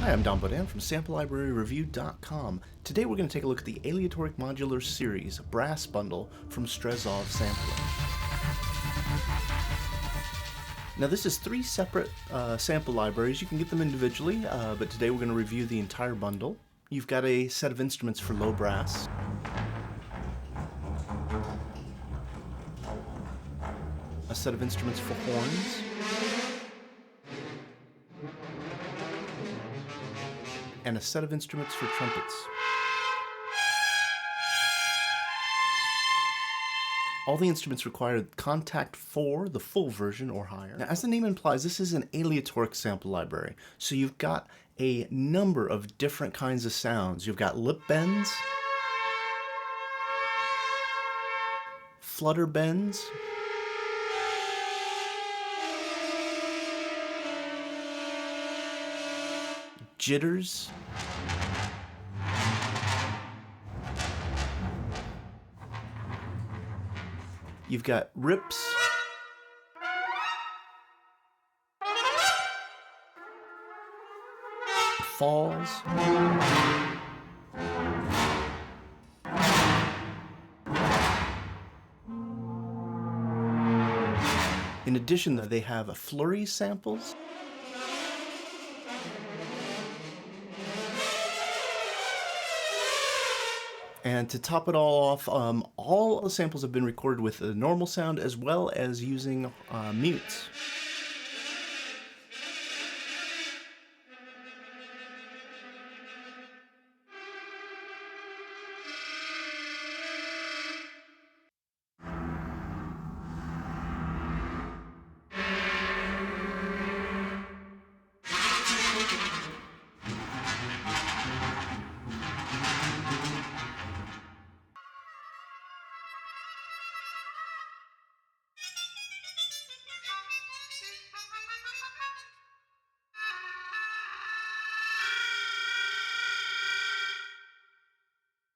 Hi, I'm Don Bodan from SampleLibraryReview.com. Today we're going to take a look at the Aleatoric Modular Series brass bundle from Strezov Sampling. Now this is 3 separate sample libraries. You can get them individually, but today we're going to review the entire bundle. You've got a set of instruments for low brass, a set of instruments for horns, and a set of instruments for trumpets. All the instruments require kontakt 4, the full version or higher. Now, as the name implies, this is an aleatoric sample library. So you've got a number of different kinds of sounds. You've got lip bends, flutter bends, jitters, you've got rips, falls, in addition, they have a flurry samples, and to top it all off, all the samples have been recorded with a normal sound as well as using mutes.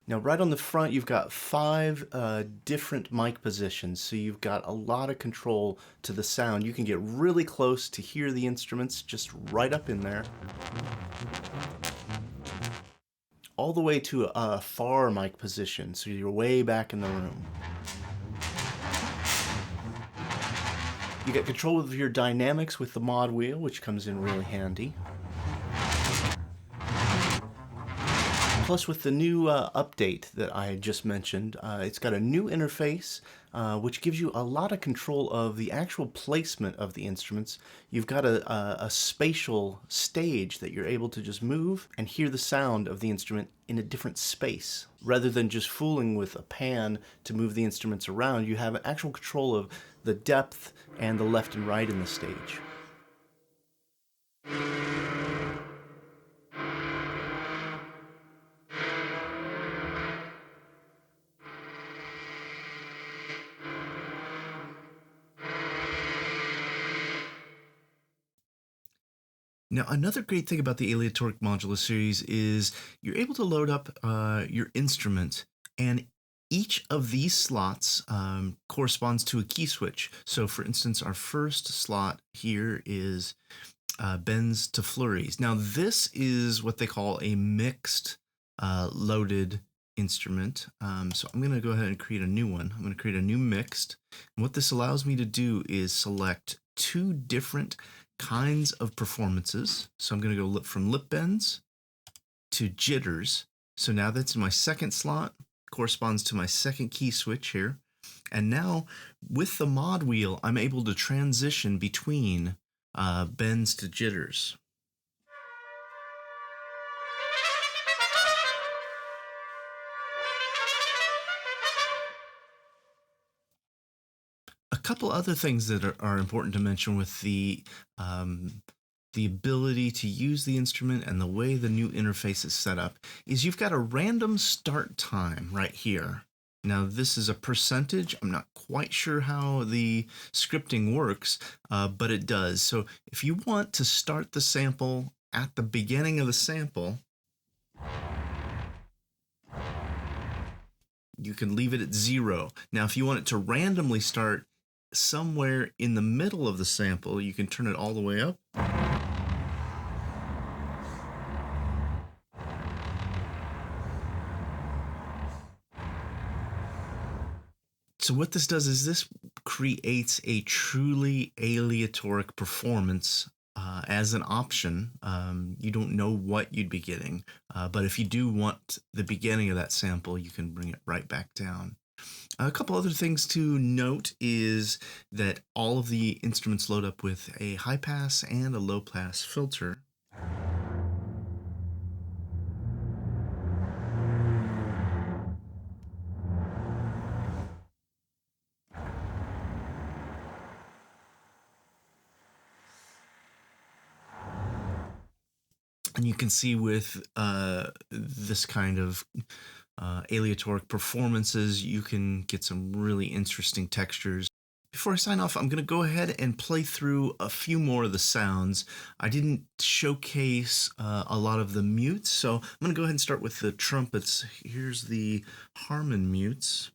Now, right on the front, you've got 5 different mic positions, so you've got a lot of control to the sound. You can get really close to hear the instruments just right up in there, all the way to a far mic position, so you're way back in the room. You get control of your dynamics with the mod wheel, which comes in really handy. Plus, with the new update that I had just mentioned, it's got a new interface, which gives you a lot of control of the actual placement of the instruments. You've got a spatial stage that you're able to just move and hear the sound of the instrument in a different space. Rather than just fooling with a pan to move the instruments around, you have actual control of the depth and the left and right in the stage. Now, another great thing about the Aleatoric Modular Series is you're able to load up your instrument, and each of these slots corresponds to a key switch. So, for instance, our first slot here is bends to flurries. Now, this is what they call a mixed loaded instrument. So I'm going to go ahead and create a new one. I'm going to create a new mixed. And what this allows me to do is select 2 different kinds of performances. So I'm going to go from lip bends to jitters. So now that's in my second slot, corresponds to my second key switch here. And now with the mod wheel, I'm able to transition between bends to jitters. A couple other things that are important to mention with the ability to use the instrument and the way the new interface is set up is you've got a random start time right here. Now this is a percentage. I'm not quite sure how the scripting works, but it does. So if you want to start the sample at the beginning of the sample, you can leave it at 0. Now if you want it to randomly start somewhere in the middle of the sample, you can turn it all the way up. So what this does is this creates a truly aleatoric performance as an option. You don't know what you'd be getting, but if you do want the beginning of that sample, you can bring it right back down. A couple other things to note is that all of the instruments load up with a high pass and a low pass filter. And you can see with this kind of aleatoric performances, you can get some really interesting textures. Before I sign off, I'm going to go ahead and play through a few more of the sounds. I didn't showcase a lot of the mutes, so I'm going to go ahead and start with the trumpets. Here's the Harmon mutes.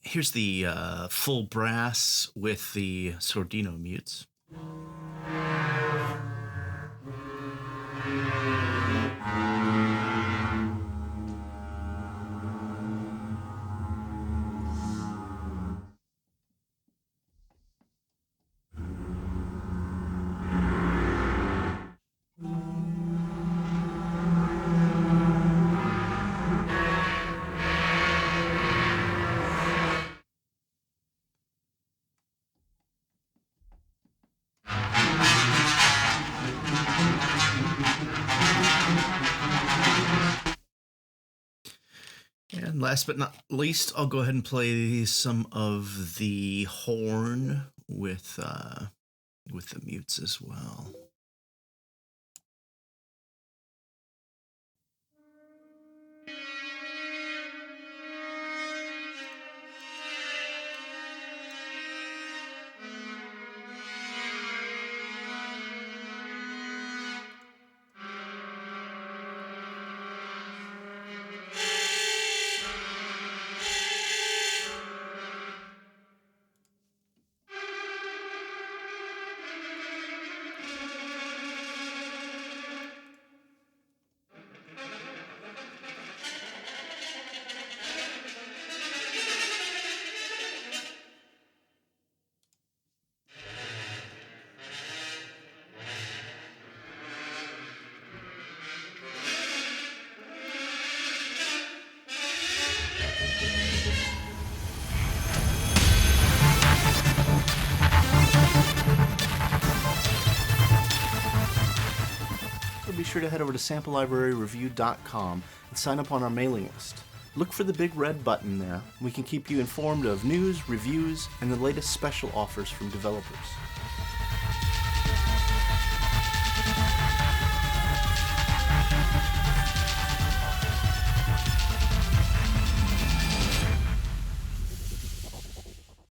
Here's the full brass with the sordino mutes. And last but not least, I'll go ahead and play some of the horn with the mutes as well. So be sure to head over to samplelibraryreview.com and sign up on our mailing list. Look for the big red button there. We can keep you informed of news, reviews, and the latest special offers from developers.